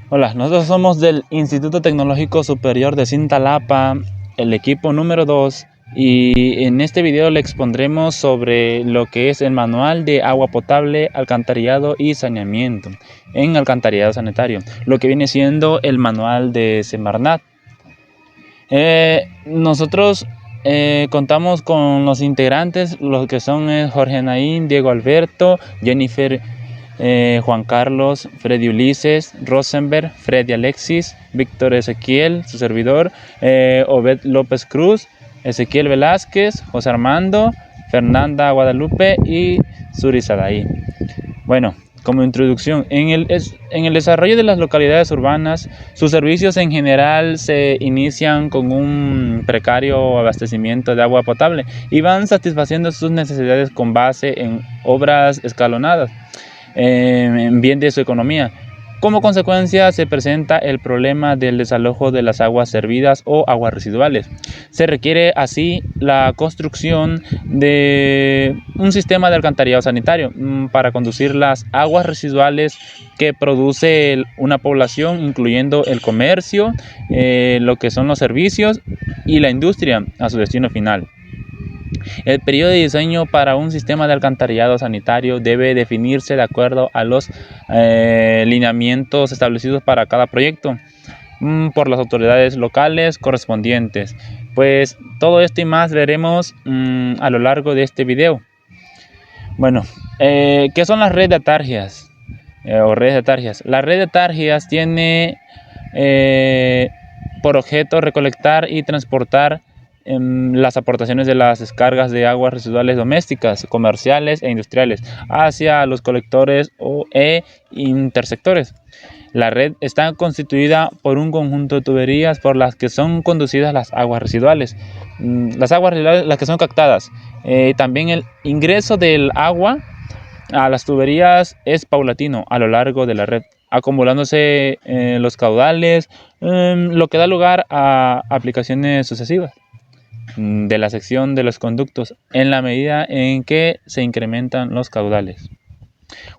Hola, nosotros somos del Instituto Tecnológico Superior de Cintalapa, el equipo número 2, y en este video le expondremos sobre lo que es el manual de agua potable, alcantarillado y saneamiento en alcantarillado sanitario, lo que viene siendo el manual de Semarnat. Nosotros contamos con los integrantes, los que son Jorge Naín, Diego Alberto, Jennifer, Juan Carlos, Freddy Ulises, Rosenberg, Freddy Alexis, Víctor Ezequiel, su servidor, Obed López Cruz, Ezequiel Velázquez, José Armando, Fernanda Guadalupe y Suri Sadaí. Bueno, como introducción, en el desarrollo de las localidades urbanas, sus servicios en general se inician con un precario abastecimiento de agua potable y van satisfaciendo sus necesidades con base en obras escalonadas en bien de su economía. Como consecuencia se presenta el problema del desalojo de las aguas servidas o aguas residuales. Se requiere así la construcción de un sistema de alcantarillado sanitario para conducir las aguas residuales que produce una población, incluyendo el comercio, lo que son los servicios y la industria a su destino final. El periodo de diseño para un sistema de alcantarillado sanitario debe definirse de acuerdo a los lineamientos establecidos para cada proyecto por las autoridades locales correspondientes. Pues todo esto y más veremos a lo largo de este video. Bueno, ¿qué son las redes de atargias o redes de atargias? La red de atargias tiene por objeto recolectar y transportar las aportaciones de las descargas de aguas residuales domésticas, comerciales e industriales hacia los colectores e intersectores. La red está constituida por un conjunto de tuberías por las que son conducidas las aguas residuales. Las aguas residuales, las que son captadas. También el ingreso del agua a las tuberías es paulatino a lo largo de la red, acumulándose los caudales, lo que da lugar a aplicaciones sucesivas de la sección de los conductos en la medida en que se incrementan los caudales.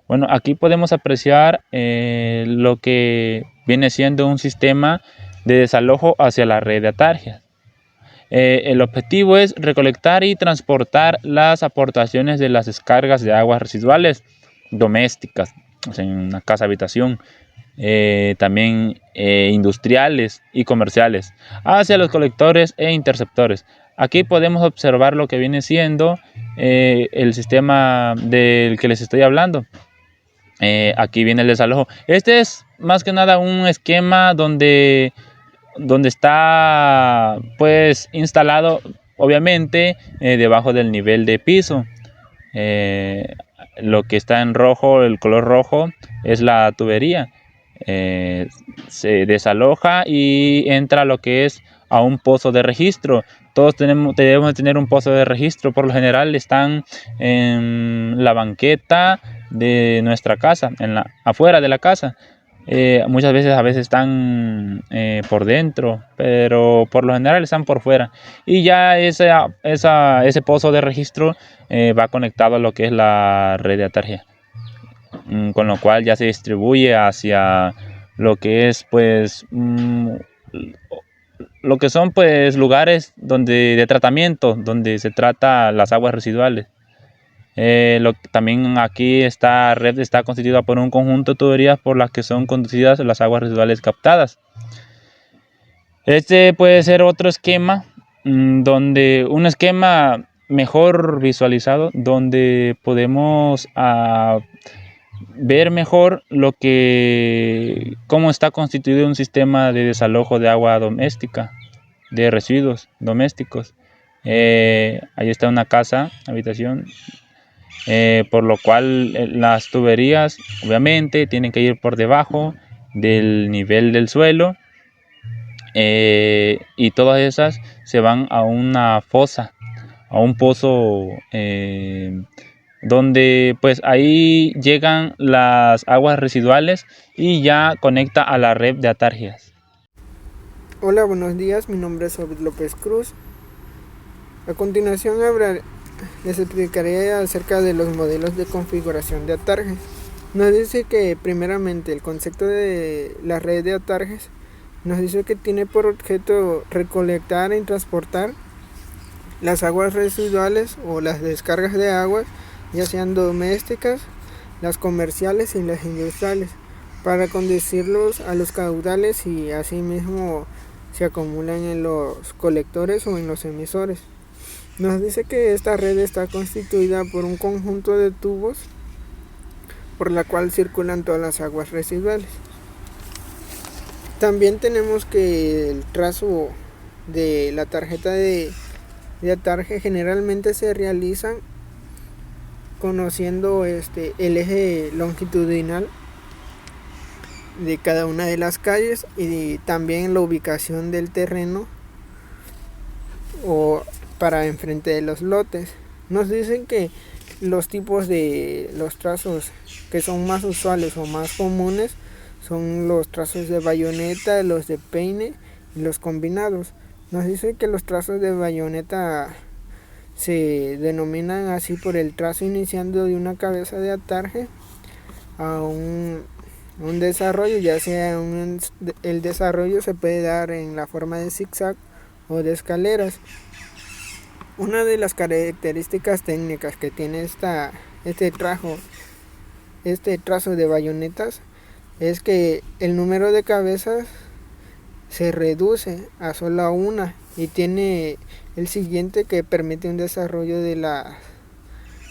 Bueno, aquí podemos apreciar lo que viene siendo un sistema de desalojo hacia la red de atargias. El objetivo es recolectar y transportar las aportaciones de las descargas de aguas residuales domésticas, o sea, en una casa habitación, también industriales y comerciales, hacia los colectores e interceptores. Aquí podemos observar lo que viene siendo el sistema del que les estoy hablando. Aquí viene el desalojo. Este es más que nada un esquema donde está pues instalado obviamente debajo del nivel de piso. Lo que está en rojo, el color rojo, es la tubería. Se desaloja y entra lo que es a un pozo de registro. Todos debemos tener un pozo de registro. Por lo general están en la banqueta de nuestra casa, afuera de la casa. Muchas veces a veces están por dentro, pero por lo general están por fuera. Y ya ese pozo de registro va conectado a lo que es la red de atargia, con lo cual ya se distribuye hacia lo que es pues lo que son pues lugares de tratamiento donde se trata las aguas residuales. También aquí esta red está constituida por un conjunto de tuberías por las que son conducidas las aguas residuales captadas. Este puede ser otro esquema, un esquema mejor visualizado, donde podemos ver mejor cómo está constituido un sistema de desalojo de agua doméstica, de residuos domésticos. Ahí está una casa, habitación. Por lo cual las tuberías obviamente tienen que ir por debajo del nivel del suelo, y todas esas se van a una fosa, a un pozo, donde pues ahí llegan las aguas residuales y ya conecta a la red de atargias. Hola, buenos días, mi nombre es Obed López Cruz. A continuación les explicaré acerca de los modelos de configuración de atargias. Nos dice que primeramente el concepto de la red de atarjes nos dice que tiene por objeto recolectar y transportar las aguas residuales o las descargas de aguas, ya sean domésticas, las comerciales y las industriales, para conducirlos a los caudales y asimismo se acumulan en los colectores o en los emisores. Nos dice que esta red está constituida por un conjunto de tubos por la cual circulan todas las aguas residuales. También tenemos que el trazo de la tarjeta de atarje generalmente se realiza conociendo el eje longitudinal de cada una de las calles y también la ubicación del terreno o para enfrente de los lotes. Nos dicen que los tipos de los trazos que son más usuales o más comunes son los trazos de bayoneta, los de peine y los combinados. Nos dice que los trazos de bayoneta se denominan así por el trazo iniciando de una cabeza de atarje a un desarrollo, ya sea el desarrollo se puede dar en la forma de zigzag o de escaleras. Una de las características técnicas que tiene este trazo de bayonetas es que el número de cabezas se reduce a solo una y tiene el siguiente que permite un desarrollo de las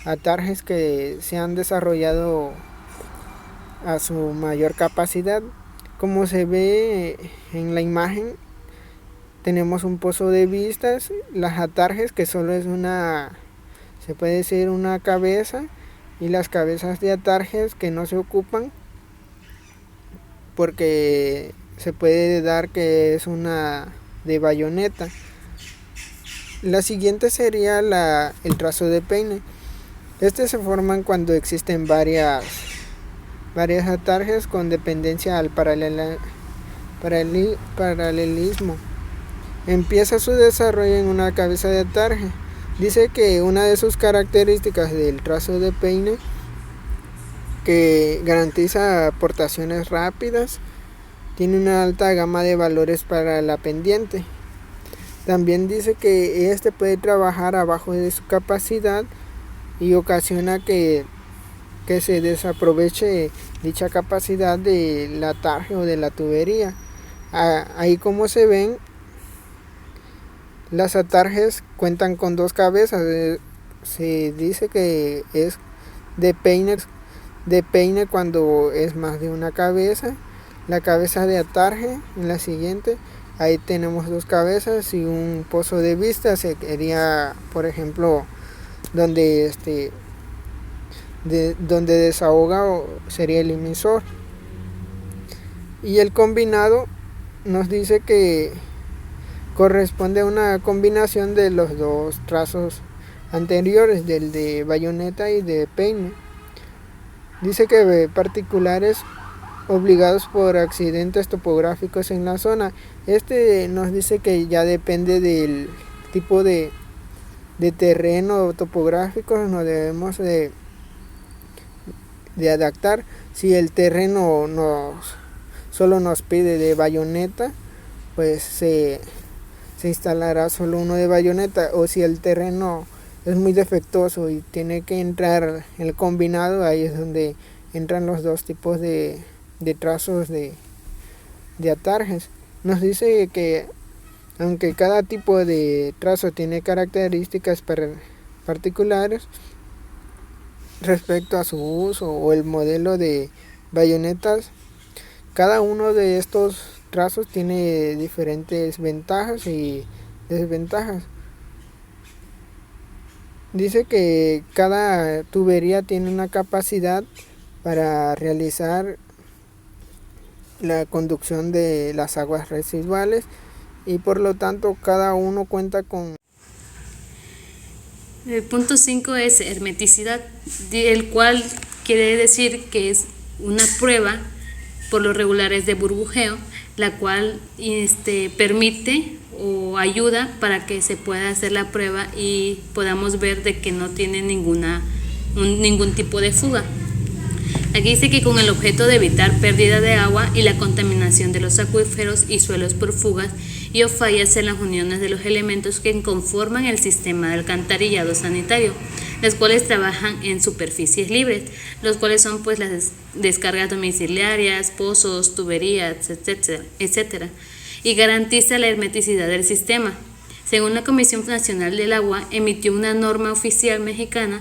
atarjes que se han desarrollado a su mayor capacidad. Como se ve en la imagen, tenemos un pozo de vistas, las atarjes que solo es se puede decir una cabeza, y las cabezas de atarjes que no se ocupan porque se puede dar que es una de bayoneta. La siguiente sería el trazo de peine. Se forman cuando existen varias atarjes con dependencia al paralelismo. Empieza su desarrollo en una cabeza de atarje. Dice que una de sus características del trazo de peine que garantiza aportaciones rápidas, tiene una alta gama de valores para la pendiente. También dice que puede trabajar abajo de su capacidad y ocasiona que se desaproveche dicha capacidad del atarje o de la tubería. Ahí como se ven, las atarjes cuentan con dos cabezas. Se dice que es de peine cuando es más de una cabeza. La cabeza de atarje en la siguiente, ahí tenemos dos cabezas y un pozo de vista. Sería, por ejemplo, donde desahoga sería el emisor. Y el combinado nos dice que corresponde a una combinación de los dos trazos anteriores, del de bayoneta y de peine. Dice que particulares obligados por accidentes topográficos en la zona. Nos dice que ya depende del tipo de terreno topográfico, nos debemos de adaptar. Si el terreno solo nos pide de bayoneta, pues se instalará solo uno de bayoneta, o si el terreno es muy defectuoso y tiene que entrar el combinado, ahí es donde entran los dos tipos de trazos de atarjes. Nos dice que aunque cada tipo de trazo tiene características particulares respecto a su uso o el modelo de bayonetas, cada uno de estos trazos tiene diferentes ventajas y desventajas. Dice que cada tubería tiene una capacidad para realizar la conducción de las aguas residuales y por lo tanto cada uno cuenta con... El punto 5 es hermeticidad, el cual quiere decir que es una prueba por lo regular es de burbujeo, la cual permite o ayuda para que se pueda hacer la prueba y podamos ver de que no tiene ningún tipo de fuga. Aquí dice que con el objeto de evitar pérdida de agua y la contaminación de los acuíferos y suelos por fugas y o fallas en las uniones de los elementos que conforman el sistema de alcantarillado sanitario, las cuales trabajan en superficies libres, los cuales son pues las descargas domiciliarias, pozos, tuberías, etcétera, y garantiza la hermeticidad del sistema. Según la Comisión Nacional del Agua, emitió una norma oficial mexicana,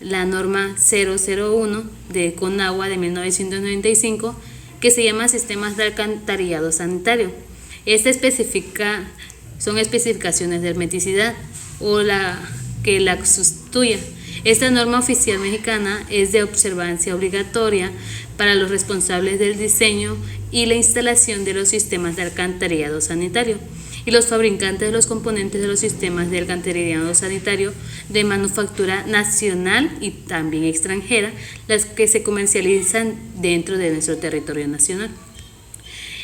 la norma 001 de Conagua de 1995, que se llama Sistemas de Alcantarillado Sanitario. Esta son especificaciones de hermeticidad o la que la sustituya. Esta norma oficial mexicana es de observancia obligatoria para los responsables del diseño y la instalación de los sistemas de alcantarillado sanitario y los fabricantes de los componentes de los sistemas de alcantarillado sanitario de manufactura nacional y también extranjera, las que se comercializan dentro de nuestro territorio nacional.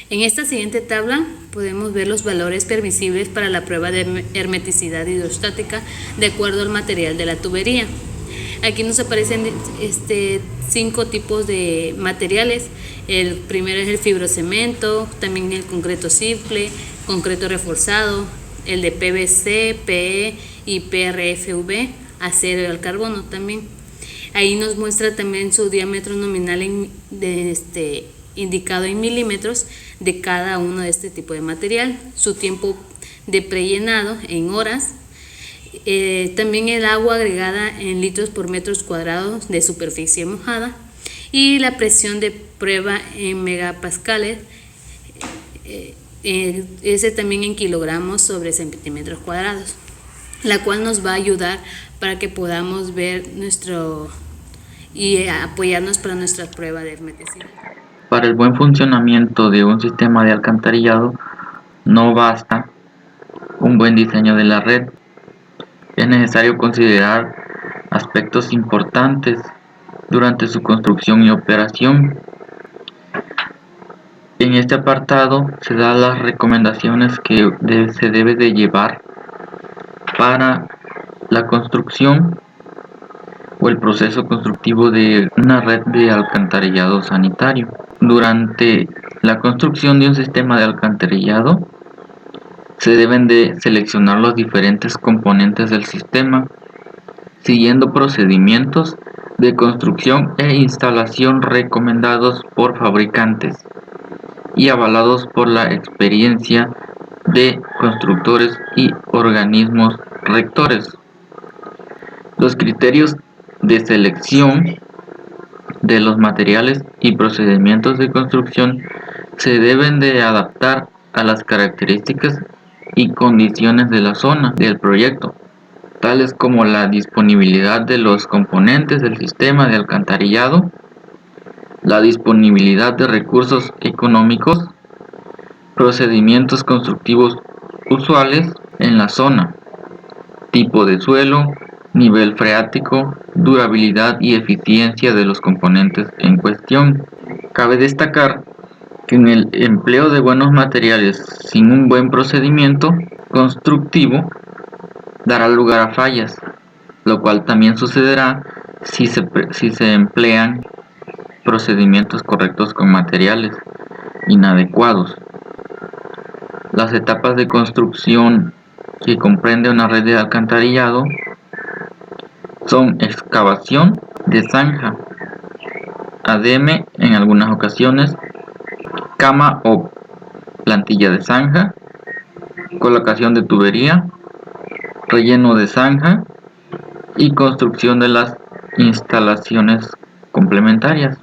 En esta siguiente tabla podemos ver los valores permisibles para la prueba de hermeticidad hidrostática de acuerdo al material de la tubería. Aquí nos aparecen 5 tipos de materiales. El primero es el fibrocemento, también el concreto simple, concreto reforzado, el de PVC, PE y PRFV, acero y al carbono también. Ahí nos muestra también su diámetro nominal indicado en milímetros de cada uno de este tipo de material, su tiempo de prellenado en horas, también el agua agregada en litros por metros cuadrados de superficie mojada y la presión de prueba en megapascales, ese también en kilogramos sobre centímetros cuadrados, la cual nos va a ayudar para que podamos ver y apoyarnos para nuestra prueba de hermeticidad. Para el buen funcionamiento de un sistema de alcantarillado no basta un buen diseño de la red. Es necesario considerar aspectos importantes durante su construcción y operación. En este apartado se dan las recomendaciones que se debe de llevar para la construcción o el proceso constructivo de una red de alcantarillado sanitario. Durante la construcción de un sistema de alcantarillado se deben de seleccionar los diferentes componentes del sistema siguiendo procedimientos de construcción e instalación recomendados por fabricantes y avalados por la experiencia de constructores y organismos rectores. Los criterios de selección de los materiales y procedimientos de construcción se deben de adaptar a las características y condiciones de la zona del proyecto, tales como la disponibilidad de los componentes del sistema de alcantarillado, la disponibilidad de recursos económicos, procedimientos constructivos usuales en la zona, tipo de suelo, nivel freático, durabilidad y eficiencia de los componentes en cuestión. Cabe destacar que en el empleo de buenos materiales sin un buen procedimiento constructivo dará lugar a fallas, lo cual también sucederá si se emplean procedimientos correctos con materiales inadecuados. Las etapas de construcción que comprende una red de alcantarillado son excavación de zanja, ADM en algunas ocasiones, cama o plantilla de zanja, colocación de tubería, relleno de zanja y construcción de las instalaciones complementarias.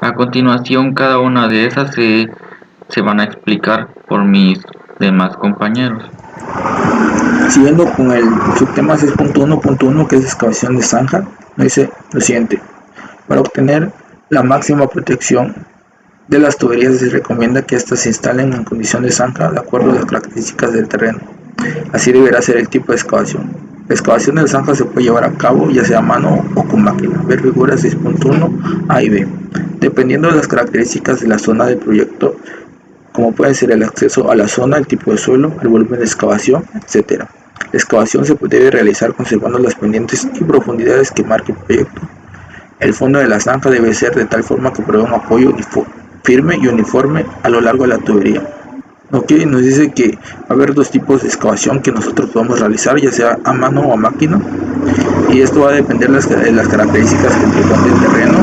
A continuación, cada una de esas se van a explicar por mis demás compañeros. Siguiendo con el subtema 6.1.1, que es excavación de zanja, nos dice lo siguiente: para obtener la máxima protección de las tuberías se recomienda que éstas se instalen en condición de zanja de acuerdo a las características del terreno. Así deberá ser el tipo de excavación. La excavación de la zanja se puede llevar a cabo ya sea a mano o con máquina. Ver figura 6.1 A y B. Dependiendo de las características de la zona del proyecto, como puede ser el acceso a la zona, el tipo de suelo, el volumen de excavación, etc. La excavación se debe realizar conservando las pendientes y profundidades que marque el proyecto. El fondo de la zanja debe ser de tal forma que provea un apoyo firme y uniforme a lo largo de la tubería. Ok, nos dice que va a haber dos tipos de excavación que nosotros podemos realizar, ya sea a mano o a máquina, y esto va a depender de las características que implican del terreno.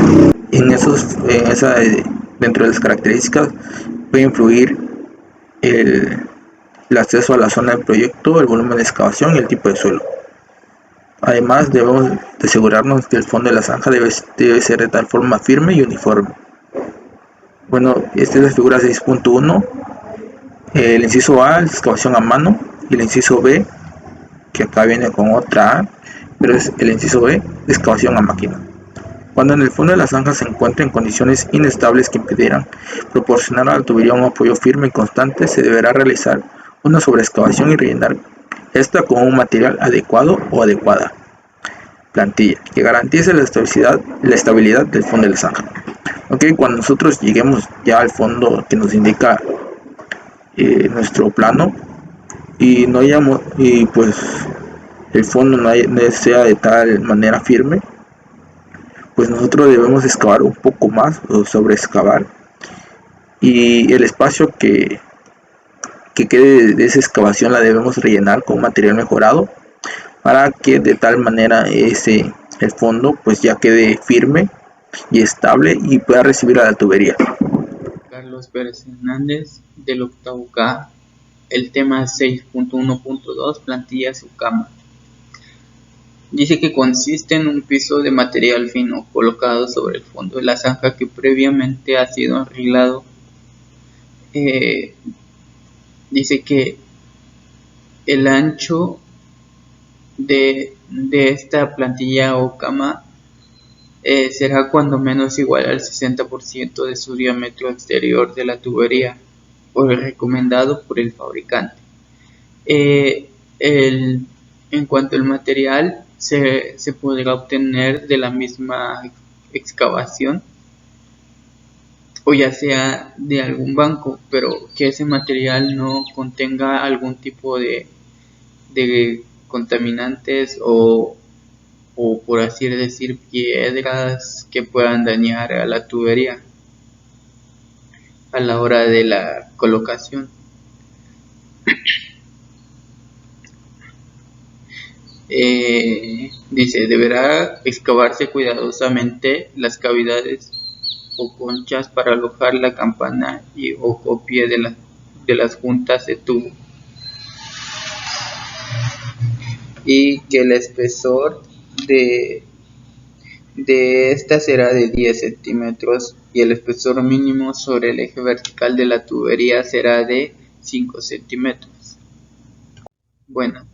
Dentro de las características puede influir el acceso a la zona del proyecto, el volumen de excavación y el tipo de suelo. Además, debemos de asegurarnos que el fondo de la zanja debe ser de tal forma firme y uniforme. Bueno, esta es la figura 6.1. El inciso A es excavación a mano, y el inciso B, que acá viene con otra A, pero es el inciso B, excavación a máquina. Cuando en el fondo de la zanja se encuentra en condiciones inestables que impidieran proporcionar a la tubería un apoyo firme y constante, se deberá realizar una sobreexcavación y rellenar esta con un material adecuado o adecuada plantilla que garantice la estabilidad del fondo de la zanja. Ok, cuando nosotros lleguemos ya al fondo que nos indica nuestro plano y pues el fondo no sea de tal manera firme, pues nosotros debemos excavar un poco más o sobreexcavar, y el espacio que quede de esa excavación la debemos rellenar con material mejorado para que de tal manera el fondo pues ya quede firme y estable y pueda recibir a la tubería. Carlos Pérez Hernández, del octavo K, el tema 6.1.2, plantilla Sucama. Dice que consiste en un piso de material fino colocado sobre el fondo de la zanja que previamente ha sido arreglado. Dice que el ancho de esta plantilla o cama será cuando menos igual al 60% de su diámetro exterior de la tubería, o el recomendado por el fabricante. En cuanto al material, se podrá obtener de la misma excavación, o ya sea de algún banco, pero que ese material no contenga algún tipo de contaminantes o por así decir piedras que puedan dañar a la tubería a la hora de la colocación. Dice, deberá excavarse cuidadosamente las cavidades o conchas para alojar la campana o copia de las juntas de tubo, y que el espesor de esta será de 10 centímetros y el espesor mínimo sobre el eje vertical de la tubería será de 5 centímetros. Bueno,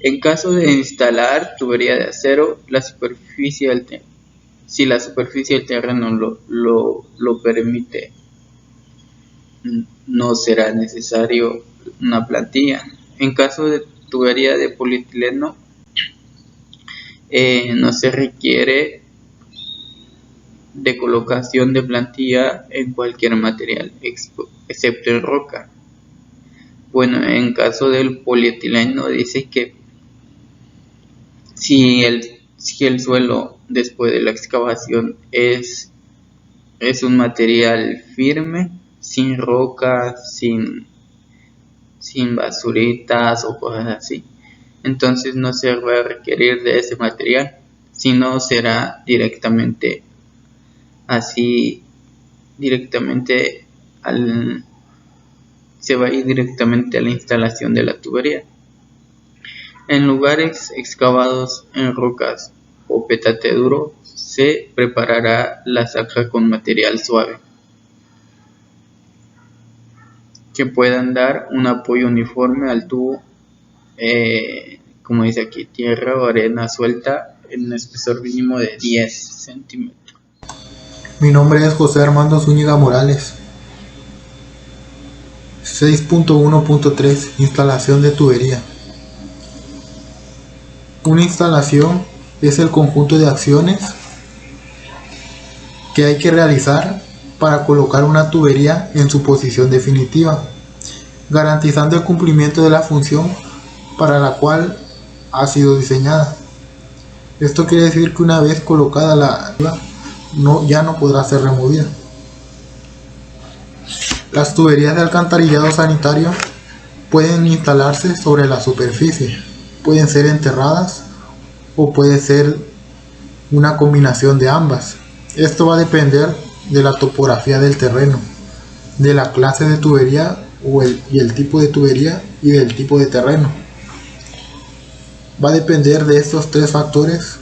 en caso de instalar tubería de acero, si la superficie del terreno lo permite, no será necesario una plantilla. En caso de tubería de polietileno, no se requiere de colocación de plantilla en cualquier material excepto en roca. Bueno, en caso del polietileno dice que si el suelo después de la excavación es un material firme, sin rocas, sin basuritas o cosas así, entonces no se va a requerir de ese material, sino será directamente se va a ir directamente a la instalación de la tubería. En lugares excavados en rocas o petate duro, se preparará la zanja con material suave que puedan dar un apoyo uniforme al tubo, como dice aquí, tierra o arena suelta en un espesor mínimo de 10 centímetros. Mi nombre es José Armando Zúñiga Morales. 6.1.3 Instalación de tubería. Una instalación es el conjunto de acciones que hay que realizar para colocar una tubería en su posición definitiva, garantizando el cumplimiento de la función para la cual ha sido diseñada. Esto quiere decir que una vez colocada ya no podrá ser removida. Las tuberías de alcantarillado sanitario pueden instalarse sobre la superficie, pueden ser enterradas o puede ser una combinación de ambas. Esto va a depender de la topografía del terreno, de la clase de tubería y el tipo de tubería y del tipo de terreno. Va a depender de estos tres factores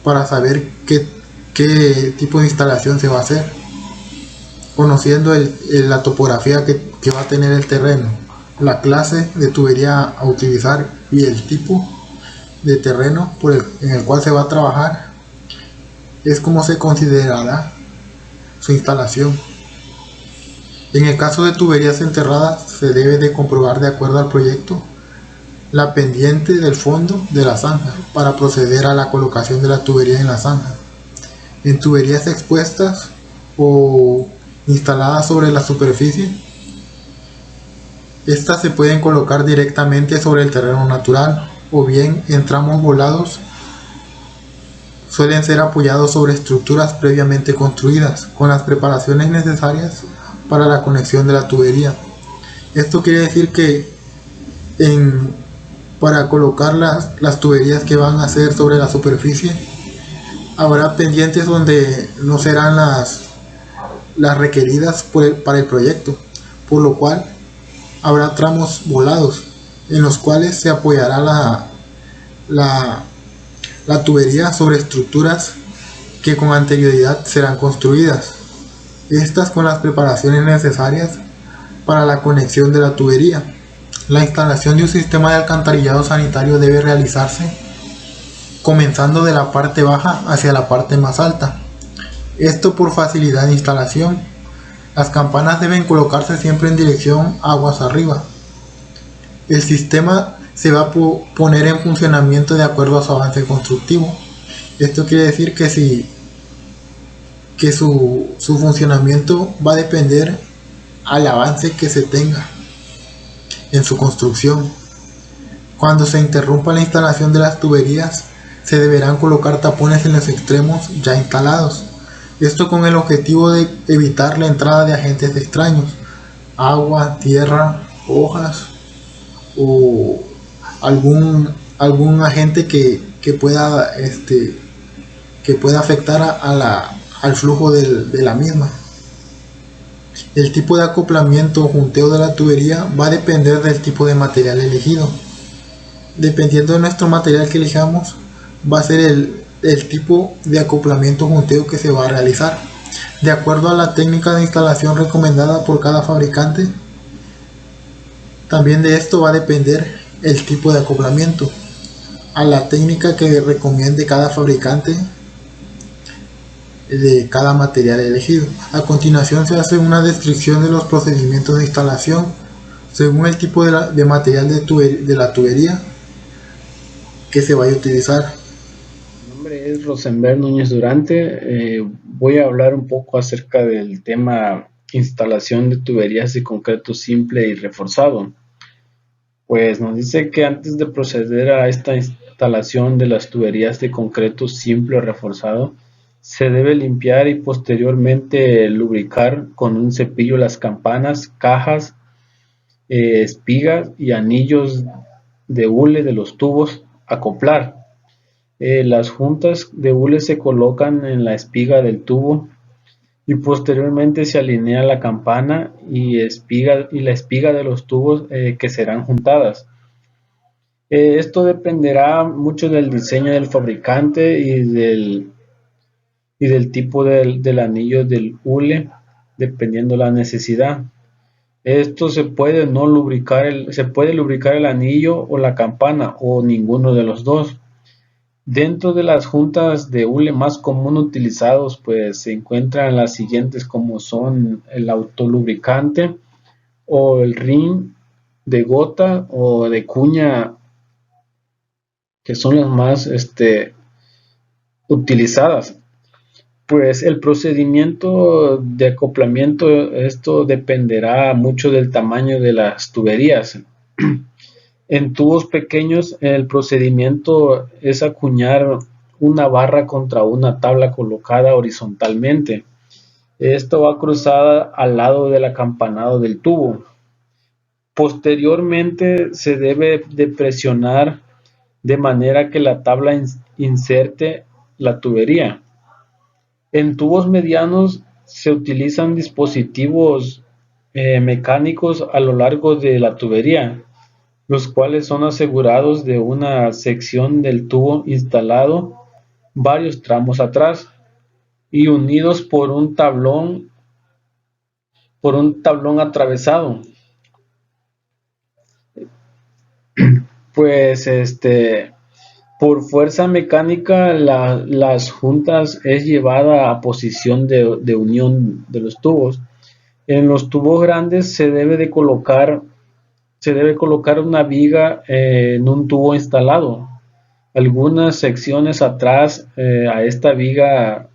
para saber qué tipo de instalación se va a hacer. Conociendo la topografía que va a tener el terreno, la clase de tubería a utilizar y el tipo de terreno en el cual se va a trabajar, es como se considerará su instalación. En el caso de tuberías enterradas, se debe de comprobar, de acuerdo al proyecto, la pendiente del fondo de la zanja para proceder a la colocación de la tubería en la zanja. En tuberías expuestas o instaladas sobre la superficie, estas se pueden colocar directamente sobre el terreno natural o bien en tramos volados. Suelen ser apoyados sobre estructuras previamente construidas con las preparaciones necesarias para la conexión de la tubería. Esto quiere decir que para colocar las tuberías que van a ser sobre la superficie, habrá pendientes donde no serán las requeridas para el proyecto, por lo cual habrá tramos volados en los cuales se apoyará la tubería sobre estructuras que con anterioridad serán construidas, estas con las preparaciones necesarias para la conexión de la tubería. La instalación de un sistema de alcantarillado sanitario debe realizarse comenzando de la parte baja hacia la parte más alta. Esto por facilidad de instalación. Las campanas deben colocarse siempre en dirección aguas arriba. El sistema se va a poner en funcionamiento de acuerdo a su avance constructivo. Esto quiere decir que su funcionamiento va a depender al avance que se tenga en su construcción. Cuando se interrumpa la instalación de las tuberías, se deberán colocar tapones en los extremos ya instalados. Esto con el objetivo de evitar la entrada de agentes extraños, agua, tierra, hojas o algún agente que pueda afectar al flujo de la misma. El tipo de acoplamiento o junteo de la tubería va a depender del tipo de material elegido. Dependiendo de nuestro material que elijamos, va a ser el tipo de acoplamiento o junteo que se va a realizar. De acuerdo a la técnica de instalación recomendada por cada fabricante, también de esto va a depender el tipo de acoplamiento a la técnica que recomiende cada fabricante de cada material elegido. A continuación se hace una descripción de los procedimientos de instalación según el tipo de material de la tubería que se vaya a utilizar. Mi nombre es Rosenberg Núñez Durante. Voy a hablar un poco acerca del tema instalación de tuberías de concreto simple y reforzado. Pues nos dice que antes de proceder a esta instalación de las tuberías de concreto simple o reforzado, se debe limpiar y posteriormente lubricar con un cepillo las campanas, cajas, espigas y anillos de hule de los tubos. Acoplar. Las juntas de hule se colocan en la espiga del tubo y posteriormente se alinea la campana y la espiga de los tubos que serán juntadas. Esto dependerá mucho del diseño del fabricante y del tipo del anillo del hule, dependiendo la necesidad. Esto se puede lubricar el anillo o la campana o ninguno de los dos. Dentro de las juntas de hule más común utilizados, pues se encuentran las siguientes, como son el autolubricante o el ring de gota o de cuña, que son las más utilizadas. Pues el procedimiento de acoplamiento, esto dependerá mucho del tamaño de las tuberías. En tubos pequeños, el procedimiento es acuñar una barra contra una tabla colocada horizontalmente. Esto va cruzada al lado del acampanado del tubo. Posteriormente se debe de presionar de manera que la tabla inserte la tubería. En tubos medianos se utilizan dispositivos mecánicos a lo largo de la tubería, los cuales son asegurados de una sección del tubo instalado varios tramos atrás y unidos por un tablón atravesado. Pues por fuerza mecánica las juntas es llevada a posición de unión de los tubos. En los tubos grandes se debe colocar una viga en un tubo instalado. Algunas secciones atrás a esta viga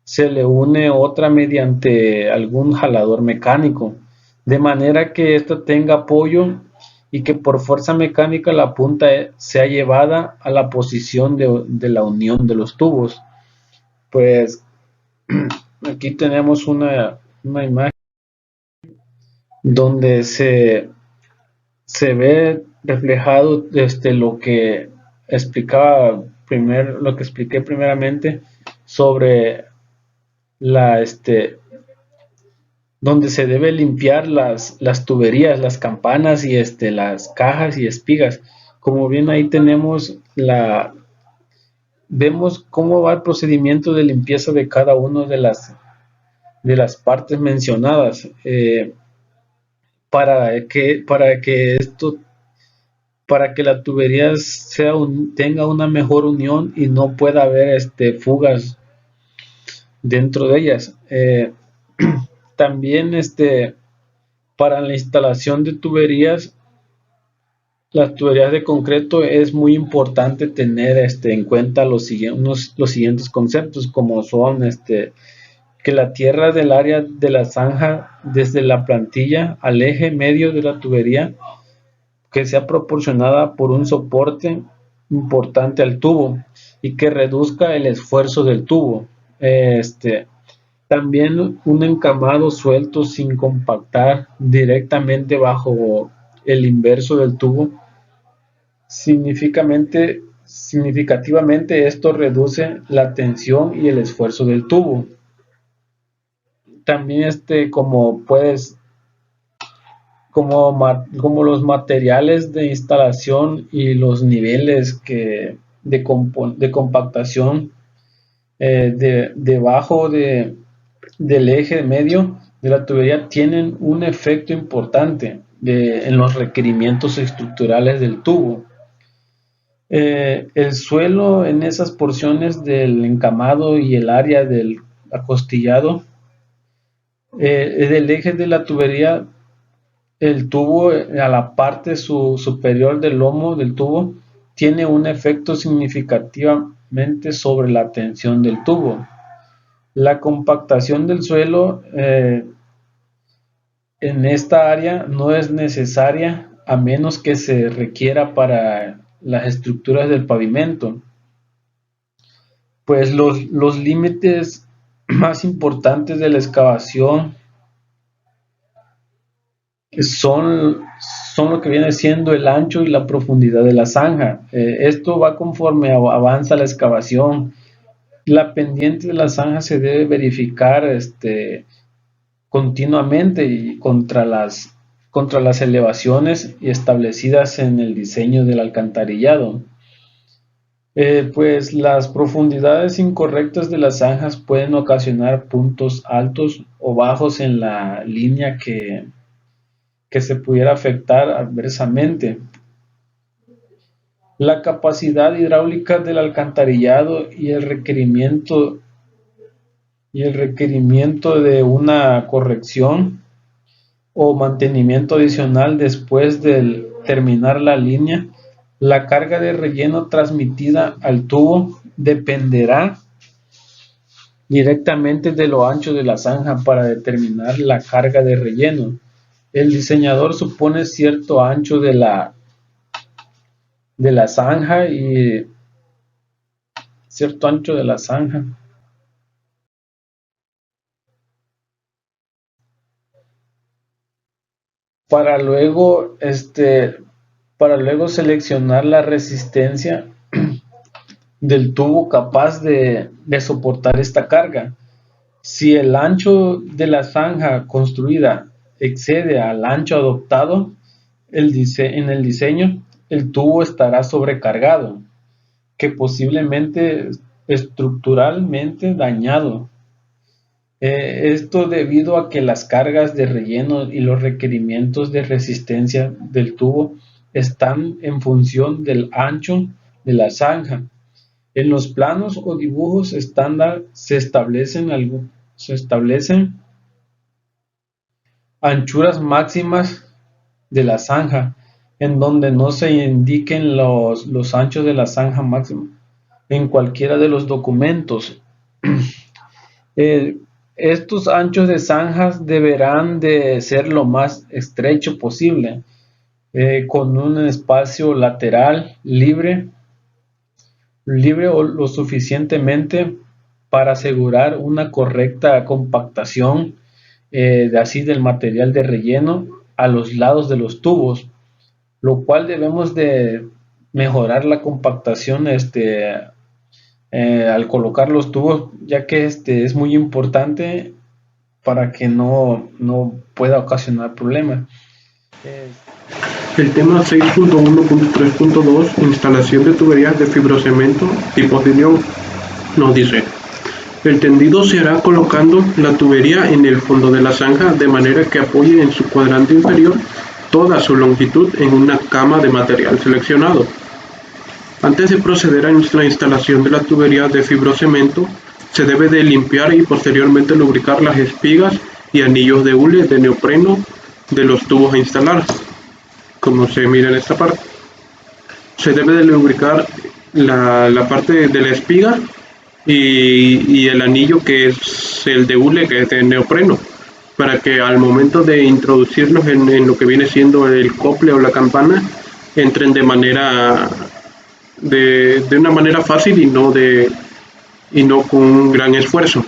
se le une otra mediante algún jalador mecánico, de manera que ésta tenga apoyo y que por fuerza mecánica la punta sea llevada a la posición de la unión de los tubos. Pues aquí tenemos una imagen donde se ve reflejado lo que expliqué primeramente sobre donde se debe limpiar las tuberías, las campanas y las cajas y espigas. Como bien ahí vemos cómo va el procedimiento de limpieza de cada una de las partes mencionadas, para que la tubería tenga una mejor unión y no pueda haber fugas dentro de ellas. También para la instalación de las tuberías de concreto, es muy importante tener en cuenta los siguientes conceptos, como son que la tierra del área de la zanja desde la plantilla al eje medio de la tubería que sea proporcionada por un soporte importante al tubo y que reduzca el esfuerzo del tubo. También un encamado suelto sin compactar directamente bajo el inverso del tubo. Significativamente esto reduce la tensión y el esfuerzo del tubo. También como los materiales de instalación y los niveles de compactación debajo del eje medio de la tubería tienen un efecto importante en los requerimientos estructurales del tubo. El suelo en esas porciones del encamado y el área del acostillado del eje de la tubería, el tubo a la parte superior del lomo del tubo tiene un efecto significativamente sobre la tensión del tubo. La compactación del suelo en esta área no es necesaria a menos que se requiera para las estructuras del pavimento. Pues los límites más importantes de la excavación son lo que viene siendo el ancho y la profundidad de la zanja. Esto va conforme avanza la excavación. La pendiente de la zanja se debe verificar continuamente y contra las elevaciones establecidas en el diseño del alcantarillado. Pues las profundidades incorrectas de las zanjas pueden ocasionar puntos altos o bajos en la línea que se pudiera afectar adversamente. La capacidad hidráulica del alcantarillado y el requerimiento de una corrección o mantenimiento adicional después de terminar la línea. La carga de relleno transmitida al tubo dependerá directamente de lo ancho de la zanja para determinar la carga de relleno. El diseñador supone cierto ancho de la de la zanja y cierto ancho de la zanja. Para luego, seleccionar la resistencia del tubo capaz de soportar esta carga. Si el ancho de la zanja construida excede al ancho adoptado en el diseño, el tubo estará sobrecargado, que posiblemente estructuralmente dañado. Esto debido a que las cargas de relleno y los requerimientos de resistencia del tubo están en función del ancho de la zanja. En los planos o dibujos estándar se establecen anchuras máximas de la zanja, en donde no se indiquen los anchos de la zanja máxima en cualquiera de los documentos. Estos anchos de zanjas deberán de ser lo más estrecho posible, con un espacio lateral libre o lo suficientemente para asegurar una correcta compactación del material de relleno a los lados de los tubos, lo cual debemos de mejorar la compactación al colocar los tubos, ya que es muy importante para que no pueda ocasionar problemas. El tema 6.1.3.2, instalación de tuberías de fibrocemento tipo de unión, nos dice: el tendido se hará colocando la tubería en el fondo de la zanja de manera que apoye en su cuadrante inferior toda su longitud en una cama de material seleccionado. Antes de proceder a la instalación de la tubería de fibrocemento, se debe de limpiar y posteriormente lubricar las espigas y anillos de hule de neopreno de los tubos a instalar, como se mira en esta parte. Se debe de lubricar la parte de la espiga y el anillo, que es el de hule, que es de neopreno, para que al momento de introducirlos en lo que viene siendo el cople o la campana, entren de una manera fácil y no con un gran esfuerzo.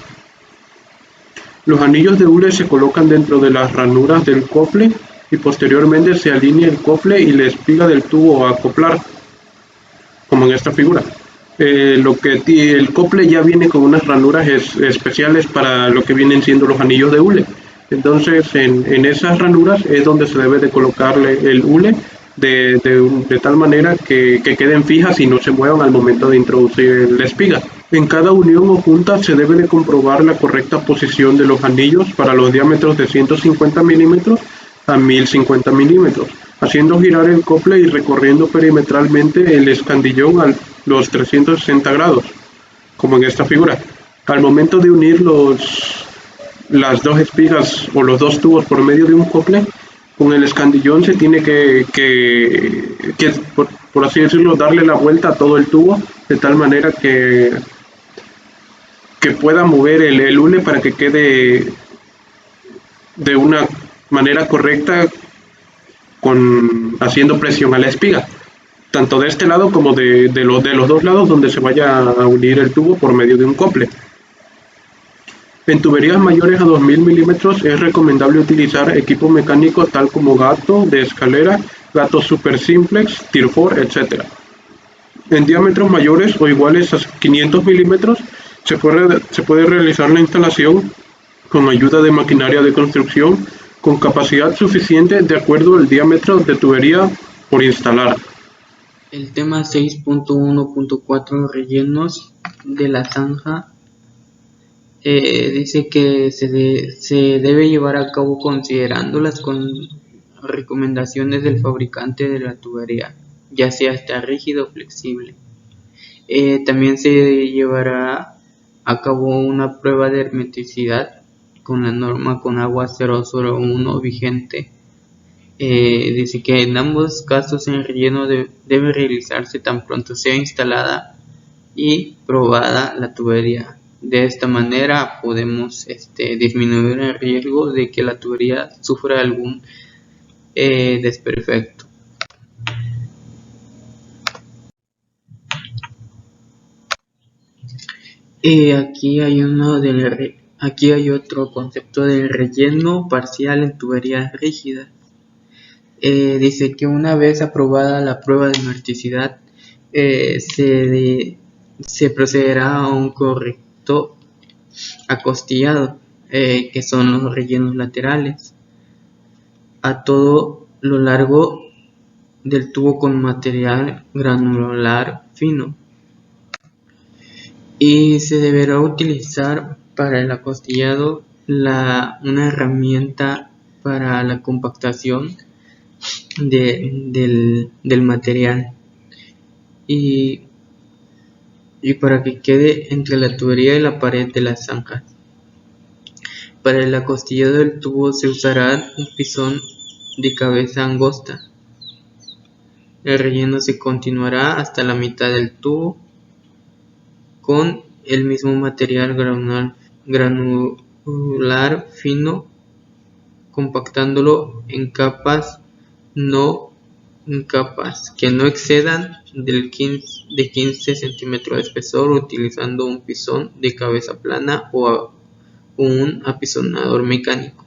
Los anillos de hule se colocan dentro de las ranuras del cople y posteriormente se alinea el cople y la espiga del tubo a acoplar, como en esta figura. El cople ya viene con unas ranuras especiales para lo que vienen siendo los anillos de hule. Entonces en esas ranuras es donde se debe de colocarle el hule de tal manera que queden fijas y no se muevan al momento de introducir la espiga. En cada unión o junta se debe de comprobar la correcta posición de los anillos para los diámetros de 150 milímetros a 1050 milímetros, haciendo girar el cople y recorriendo perimetralmente el escandillón a los 360 grados, como en esta figura. Al momento de unir las dos espigas o los dos tubos por medio de un cople, con el escandillón se tiene que por así decirlo, darle la vuelta a todo el tubo de tal manera que pueda mover el hule para que quede de una manera correcta, haciendo presión a la espiga, tanto de este lado como de los dos lados donde se vaya a unir el tubo por medio de un cople. En tuberías mayores a 2000 milímetros es recomendable utilizar equipo mecánico tal como gato de escalera, gato super simplex, tirfor, etc. En diámetros mayores o iguales a 500 milímetros se puede realizar la instalación con ayuda de maquinaria de construcción con capacidad suficiente de acuerdo al diámetro de tubería por instalar. El tema 6.1.4, rellenos de la zanja, dice que se debe llevar a cabo considerando las recomendaciones del fabricante de la tubería, ya sea rígido o flexible. También se llevará a cabo una prueba de hermeticidad con la norma con agua 001 vigente. Dice que en ambos casos el relleno debe realizarse tan pronto sea instalada y probada la tubería. De esta manera podemos disminuir el riesgo de que la tubería sufra algún desperfecto. Aquí hay otro concepto del relleno parcial en tuberías rígidas. Dice que una vez aprobada la prueba de inerticidad, se procederá a un correcto acostillado, que son los rellenos laterales, a todo lo largo del tubo con material granular fino, y se deberá utilizar para el acostillado una herramienta para la compactación del material y para que quede entre la tubería y la pared de las zanjas. Para el acostillado del tubo se usará un pisón de cabeza angosta. El relleno se continuará hasta la mitad del tubo con el mismo material granular fino, compactándolo en capas que no excedan de 15 centímetros de espesor, utilizando un pisón de cabeza plana o un apisonador mecánico.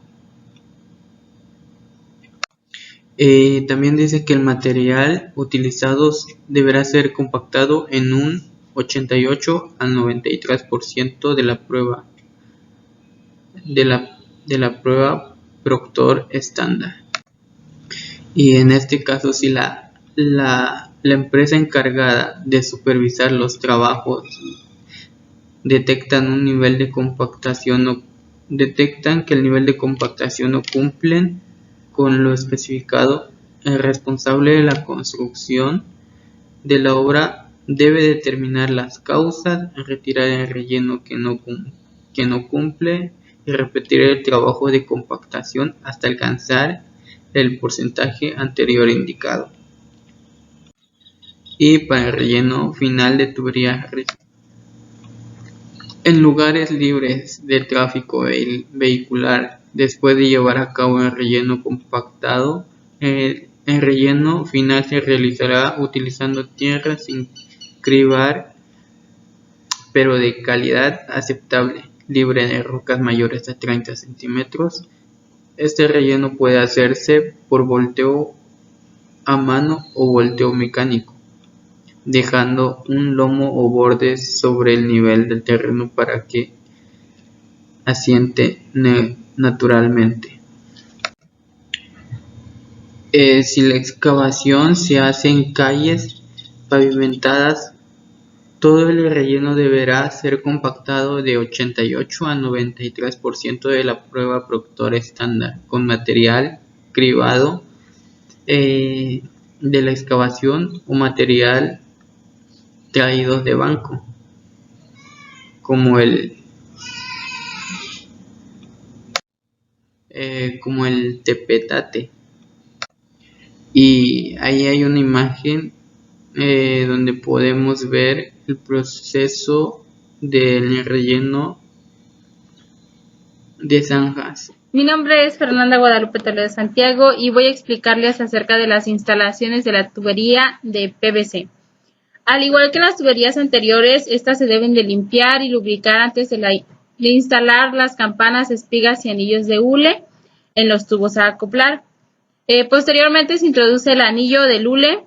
También dice que el material utilizado deberá ser compactado en un 88 al 93% de la prueba Proctor estándar. Y en este caso, si la empresa encargada de supervisar los trabajos detectan que el nivel de compactación no cumplen con lo especificado, el responsable de la construcción de la obra debe determinar las causas, retirar el relleno que no cumple y repetir el trabajo de compactación hasta alcanzar el porcentaje anterior indicado. Y para el relleno final de tuberías rígidas, en lugares libres de tráfico vehicular, después de llevar a cabo el relleno compactado, el relleno final se realizará utilizando tierra sin cribar, pero de calidad aceptable, libre de rocas mayores a 30 centímetros. Este relleno puede hacerse por volteo a mano o volteo mecánico, dejando un lomo o bordes sobre el nivel del terreno para que asiente naturalmente. Si la excavación se hace en calles pavimentadas, todo el relleno deberá ser compactado de 88 a 93% de la prueba Proctor estándar, con material cribado de la excavación o material traídos de banco, como el tepetate. Y ahí hay una imagen donde podemos ver el proceso del relleno de zanjas. Mi nombre es Fernanda Guadalupe Toledo Santiago y voy a explicarles acerca de las instalaciones de la tubería de PVC. Al igual que las tuberías anteriores, estas se deben de limpiar y lubricar antes de instalar las campanas, espigas y anillos de hule en los tubos a acoplar. Posteriormente se introduce el anillo del hule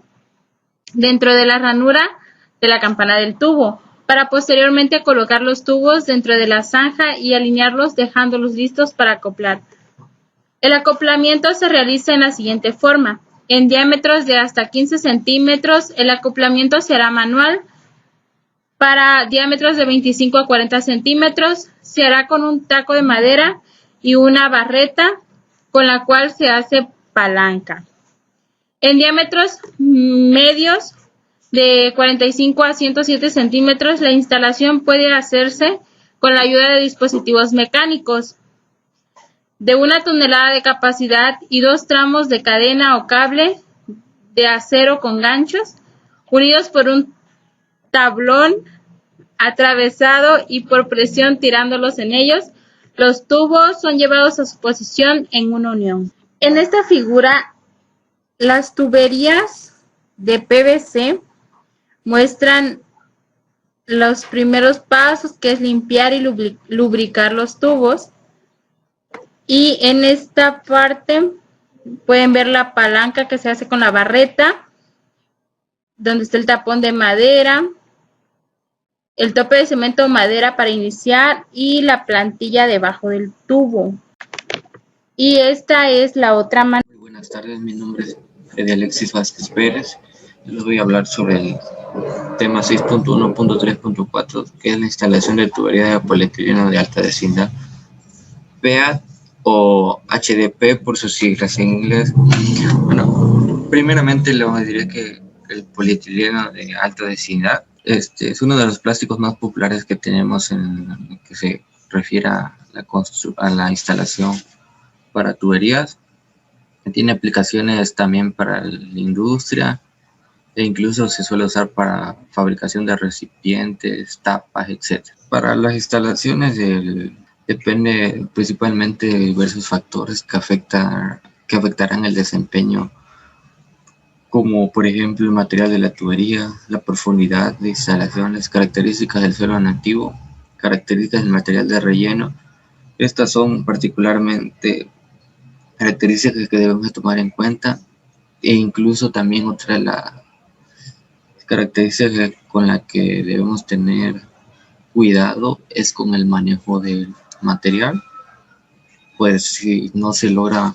dentro de la ranura de la campana del tubo, para posteriormente colocar los tubos dentro de la zanja y alinearlos dejándolos listos para acoplar. El acoplamiento se realiza en la siguiente forma. En diámetros de hasta 15 centímetros, el acoplamiento se hará manual. Para diámetros de 25 a 40 centímetros, se hará con un taco de madera y una barreta con la cual se hace palanca. En diámetros medios de 45 a 107 centímetros, la instalación puede hacerse con la ayuda de dispositivos mecánicos de 1 tonelada de capacidad y 2 tramos de cadena o cable de acero con ganchos, unidos por un tablón atravesado y por presión tirándolos en ellos. Los tubos son llevados a su posición en una unión. En esta figura, las tuberías de PVC muestran los primeros pasos, que es limpiar y lubricar los tubos. Y en esta parte pueden ver la palanca que se hace con la barreta, donde está el tapón de madera, el tope de cemento o madera para iniciar y la plantilla debajo del tubo. Y esta es la otra manera. Muy buenas tardes, mi nombre es Fede Alexis Vázquez Pérez. Les voy a hablar sobre el tema 6.1.3.4, que es la instalación de tubería de polietileno de alta densidad, PEAD o HDP por sus siglas en inglés. Bueno, primeramente les diré que el polietileno de alta densidad es uno de los plásticos más populares que tenemos en lo que se refiere a la instalación para tuberías. Tiene aplicaciones también para la industria e incluso se suele usar para fabricación de recipientes, tapas, etc. Para las instalaciones depende principalmente de diversos factores que afectarán el desempeño, como por ejemplo el material de la tubería, la profundidad de instalación, las características del suelo nativo, características del material de relleno. Estas son particularmente características que debemos tomar en cuenta, e incluso también otra de las características con la que debemos tener cuidado es con el manejo del material, pues si no se logra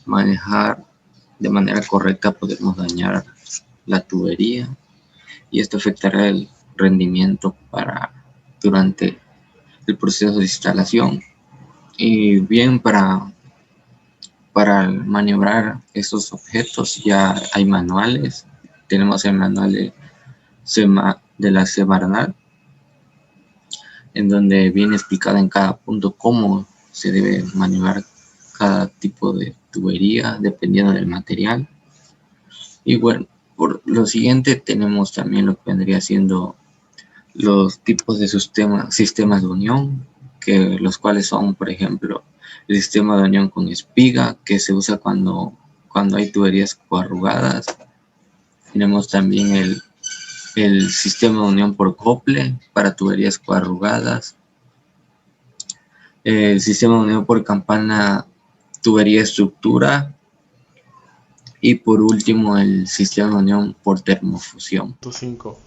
manejar de manera correcta podemos dañar la tubería y esto afectará el rendimiento durante el proceso de instalación. Y bien, para maniobrar estos objetos ya hay manuales. Tenemos el manual de la Semarnat, en donde viene explicado en cada punto cómo se debe maniobrar cada tipo de tubería dependiendo del material. Y bueno, por lo siguiente tenemos también lo que vendría siendo los tipos de sistemas de unión, los cuales son, por ejemplo, el sistema de unión con espiga, que se usa cuando hay tuberías coarrugadas. Tenemos también el sistema de unión por acople para tuberías coarrugadas, el sistema de unión por campana, tubería estructura, y por último el sistema de unión por termofusión. 5.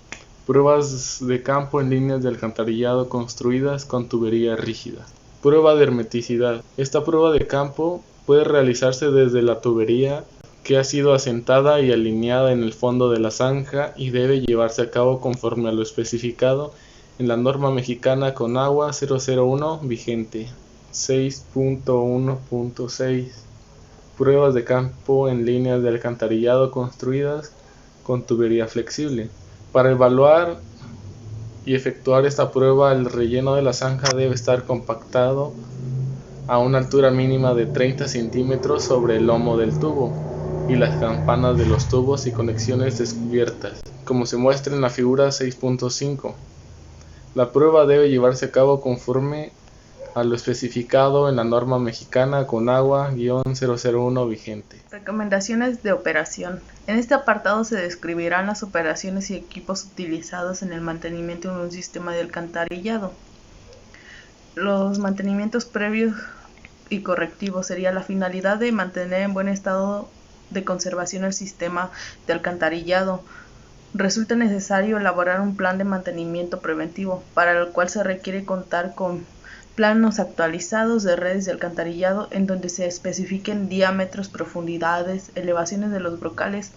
Pruebas de campo en líneas de alcantarillado construidas con tubería rígida. Prueba de hermeticidad. Esta prueba de campo puede realizarse desde la tubería que ha sido asentada y alineada en el fondo de la zanja y debe llevarse a cabo conforme a lo especificado en la norma mexicana con agua 001 vigente 6.1.6. Pruebas de campo en líneas de alcantarillado construidas con tubería flexible. Para evaluar y efectuar esta prueba, el relleno de la zanja debe estar compactado a una altura mínima de 30 centímetros sobre el lomo del tubo y las campanas de los tubos y conexiones descubiertas, como se muestra en la figura 6.5. La prueba debe llevarse a cabo conforme a lo especificado en la norma mexicana con agua-001 vigente. Recomendaciones de operación. En este apartado se describirán las operaciones y equipos utilizados en el mantenimiento de un sistema de alcantarillado. Los mantenimientos previos y correctivos sería la finalidad de mantener en buen estado de conservación el sistema de alcantarillado. Resulta necesario elaborar un plan de mantenimiento preventivo, para el cual se requiere contar con planos actualizados de redes de alcantarillado en donde se especifiquen diámetros, profundidades, elevaciones de los brocales,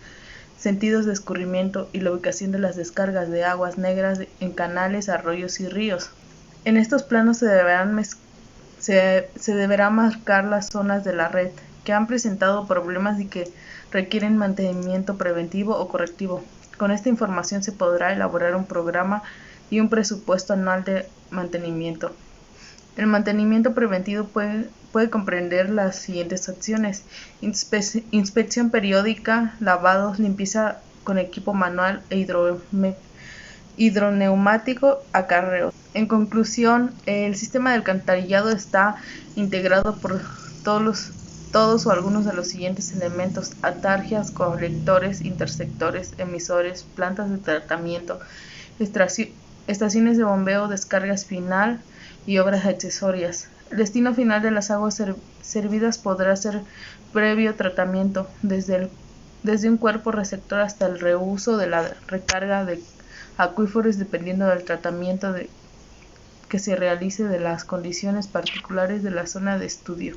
sentidos de escurrimiento y la ubicación de las descargas de aguas negras en canales, arroyos y ríos. En estos planos se deberá marcar las zonas de la red que han presentado problemas y que requieren mantenimiento preventivo o correctivo. Con esta información se podrá elaborar un programa y un presupuesto anual de mantenimiento. El mantenimiento preventivo puede comprender las siguientes acciones: inspección periódica, lavados, limpieza con equipo manual e hidroneumático, acarreos. En conclusión, el sistema de alcantarillado está integrado por todos o algunos de los siguientes elementos: atargias, colectores, intersectores, emisores, plantas de tratamiento, estaciones de bombeo, descargas final y obras accesorias. El destino final de las aguas servidas podrá ser previo tratamiento, desde un cuerpo receptor hasta el reuso de la recarga de acuíferos, dependiendo del tratamiento que se realice de las condiciones particulares de la zona de estudio.